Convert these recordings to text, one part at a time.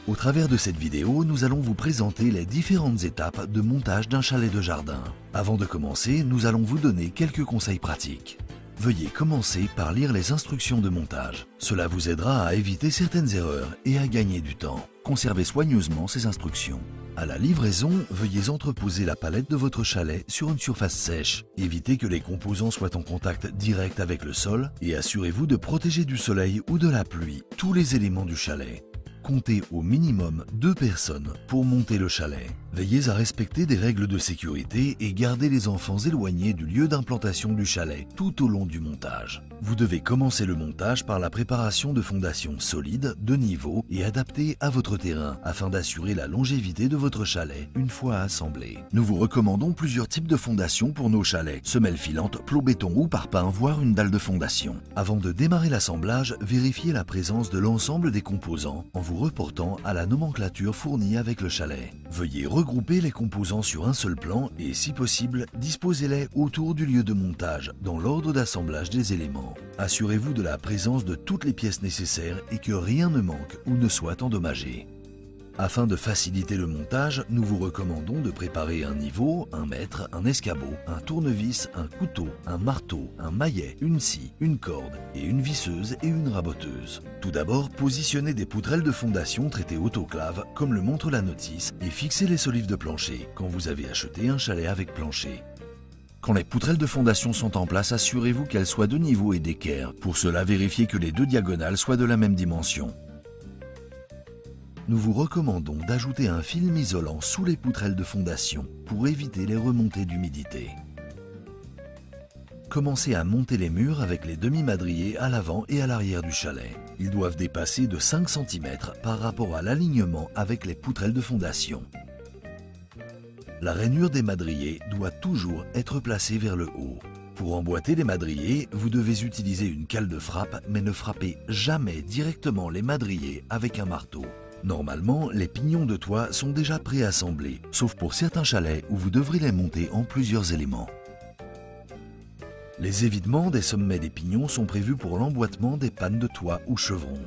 Au travers de cette vidéo, nous allons vous présenter les différentes étapes de montage d'un chalet de jardin. Avant de commencer, nous allons vous donner quelques conseils pratiques. Veuillez commencer par lire les instructions de montage. Cela vous aidera à éviter certaines erreurs et à gagner du temps. Conservez soigneusement ces instructions. À la livraison, veuillez entreposer la palette de votre chalet sur une surface sèche. Évitez que les composants soient en contact direct avec le sol et assurez-vous de protéger du soleil ou de la pluie tous les éléments du chalet. Comptez au minimum 2 personnes pour monter le chalet. Veillez à respecter des règles de sécurité et gardez les enfants éloignés du lieu d'implantation du chalet tout au long du montage. Vous devez commencer le montage par la préparation de fondations solides, de niveau et adaptées à votre terrain afin d'assurer la longévité de votre chalet une fois assemblé. Nous vous recommandons plusieurs types de fondations pour nos chalets, semelles filantes, plots béton ou parpaing, voire une dalle de fondation. Avant de démarrer l'assemblage, vérifiez la présence de l'ensemble des composants en vous reportant à la nomenclature fournie avec le chalet. Veuillez regrouper les composants sur un seul plan et, si possible, disposez-les autour du lieu de montage dans l'ordre d'assemblage des éléments. Assurez-vous de la présence de toutes les pièces nécessaires et que rien ne manque ou ne soit endommagé. Afin de faciliter le montage, nous vous recommandons de préparer un niveau, un mètre, un escabeau, un tournevis, un couteau, un marteau, un maillet, une scie, une corde et une visseuse et une raboteuse. Tout d'abord, positionnez des poutrelles de fondation traitées autoclave comme le montre la notice et fixez les solives de plancher quand vous avez acheté un chalet avec plancher. Quand les poutrelles de fondation sont en place, assurez-vous qu'elles soient de niveau et d'équerre. Pour cela, vérifiez que les deux diagonales soient de la même dimension. Nous vous recommandons d'ajouter un film isolant sous les poutrelles de fondation pour éviter les remontées d'humidité. Commencez à monter les murs avec les demi-madriers à l'avant et à l'arrière du chalet. Ils doivent dépasser de 5 cm par rapport à l'alignement avec les poutrelles de fondation. La rainure des madriers doit toujours être placée vers le haut. Pour emboîter les madriers, vous devez utiliser une cale de frappe, mais ne frappez jamais directement les madriers avec un marteau. Normalement, les pignons de toit sont déjà préassemblés, sauf pour certains chalets où vous devrez les monter en plusieurs éléments. Les évidements des sommets des pignons sont prévus pour l'emboîtement des pannes de toit ou chevrons.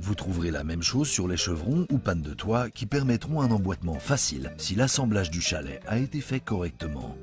Vous trouverez la même chose sur les chevrons ou pannes de toit qui permettront un emboîtement facile si l'assemblage du chalet a été fait correctement.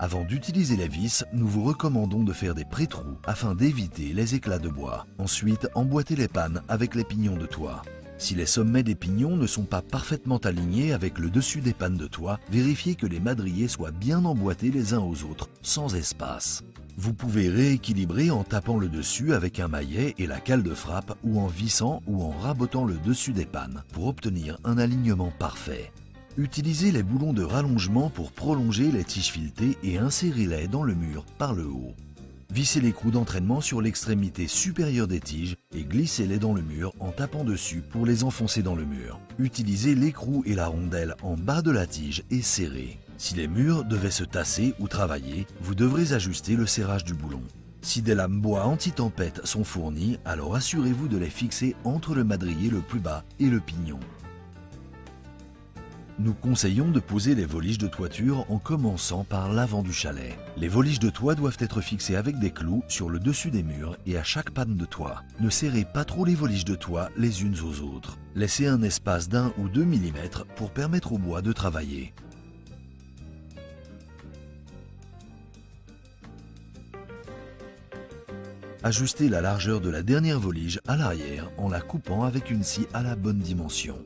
Avant d'utiliser les vis, nous vous recommandons de faire des pré-trous afin d'éviter les éclats de bois. Ensuite, emboîtez les pannes avec les pignons de toit. Si les sommets des pignons ne sont pas parfaitement alignés avec le dessus des pannes de toit, vérifiez que les madriers soient bien emboîtés les uns aux autres, sans espace. Vous pouvez rééquilibrer en tapant le dessus avec un maillet et la cale de frappe ou en vissant ou en rabotant le dessus des pannes pour obtenir un alignement parfait. Utilisez les boulons de rallongement pour prolonger les tiges filetées et insérez-les dans le mur par le haut. Vissez l'écrou d'entraînement sur l'extrémité supérieure des tiges et glissez-les dans le mur en tapant dessus pour les enfoncer dans le mur. Utilisez l'écrou et la rondelle en bas de la tige et serrez. Si les murs devaient se tasser ou travailler, vous devrez ajuster le serrage du boulon. Si des lames bois anti-tempête sont fournies, alors assurez-vous de les fixer entre le madrier le plus bas et le pignon. Nous conseillons de poser les voliges de toiture en commençant par l'avant du chalet. Les voliges de toit doivent être fixés avec des clous sur le dessus des murs et à chaque panne de toit. Ne serrez pas trop les voliges de toit les unes aux autres. Laissez un espace d'1 ou 2 mm pour permettre au bois de travailler. Ajustez la largeur de la dernière volige à l'arrière en la coupant avec une scie à la bonne dimension.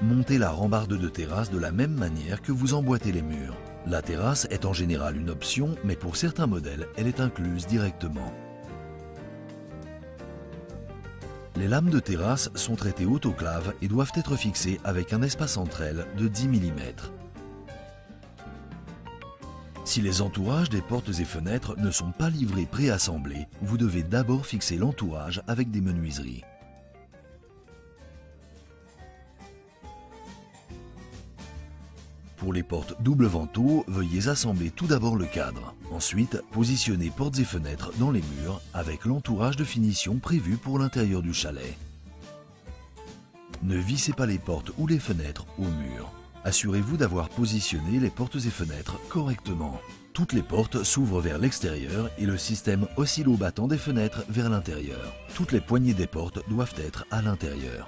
Montez la rambarde de terrasse de la même manière que vous emboîtez les murs. La terrasse est en général une option, mais pour certains modèles, elle est incluse directement. Les lames de terrasse sont traitées autoclave et doivent être fixées avec un espace entre elles de 10 mm. Si les entourages des portes et fenêtres ne sont pas livrés préassemblés, vous devez d'abord fixer l'entourage avec des menuiseries. Pour les portes double vantaux, veuillez assembler tout d'abord le cadre. Ensuite, positionnez portes et fenêtres dans les murs avec l'entourage de finition prévu pour l'intérieur du chalet. Ne vissez pas les portes ou les fenêtres au mur. Assurez-vous d'avoir positionné les portes et fenêtres correctement. Toutes les portes s'ouvrent vers l'extérieur et le système oscillo-battant des fenêtres vers l'intérieur. Toutes les poignées des portes doivent être à l'intérieur.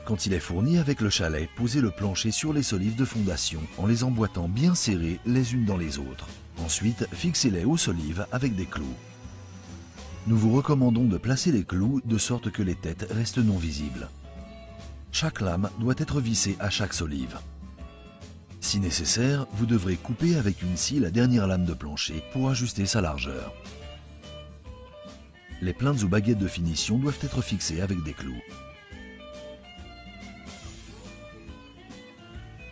Quand il est fourni avec le chalet, posez le plancher sur les solives de fondation en les emboîtant bien serrées les unes dans les autres. Ensuite, fixez-les aux solives avec des clous. Nous vous recommandons de placer les clous de sorte que les têtes restent non visibles. Chaque lame doit être vissée à chaque solive. Si nécessaire, vous devrez couper avec une scie la dernière lame de plancher pour ajuster sa largeur. Les plaintes ou baguettes de finition doivent être fixées avec des clous.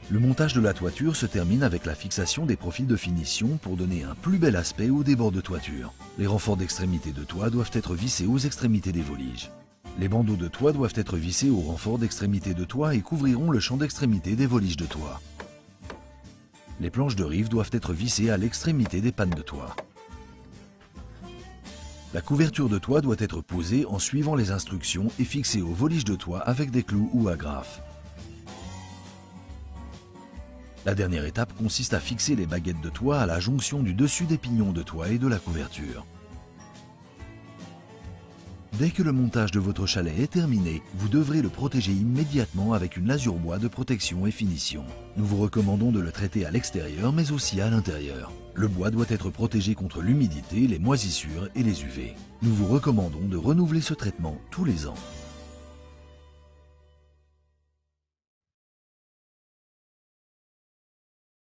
Le montage de la toiture se termine avec la fixation des profils de finition pour donner un plus bel aspect au débord de toiture. Les renforts d'extrémité de toit doivent être vissés aux extrémités des voliges. Les bandeaux de toit doivent être vissés aux renforts d'extrémité de toit et couvriront le champ d'extrémité des voliges de toit. Les planches de rive doivent être vissées à l'extrémité des pannes de toit. La couverture de toit doit être posée en suivant les instructions et fixée aux voliges de toit avec des clous ou agrafes. La dernière étape consiste à fixer les baguettes de toit à la jonction du dessus des pignons de toit et de la couverture. Dès que le montage de votre chalet est terminé, vous devrez le protéger immédiatement avec une lasure bois de protection et finition. Nous vous recommandons de le traiter à l'extérieur mais aussi à l'intérieur. Le bois doit être protégé contre l'humidité, les moisissures et les UV. Nous vous recommandons de renouveler ce traitement tous les ans.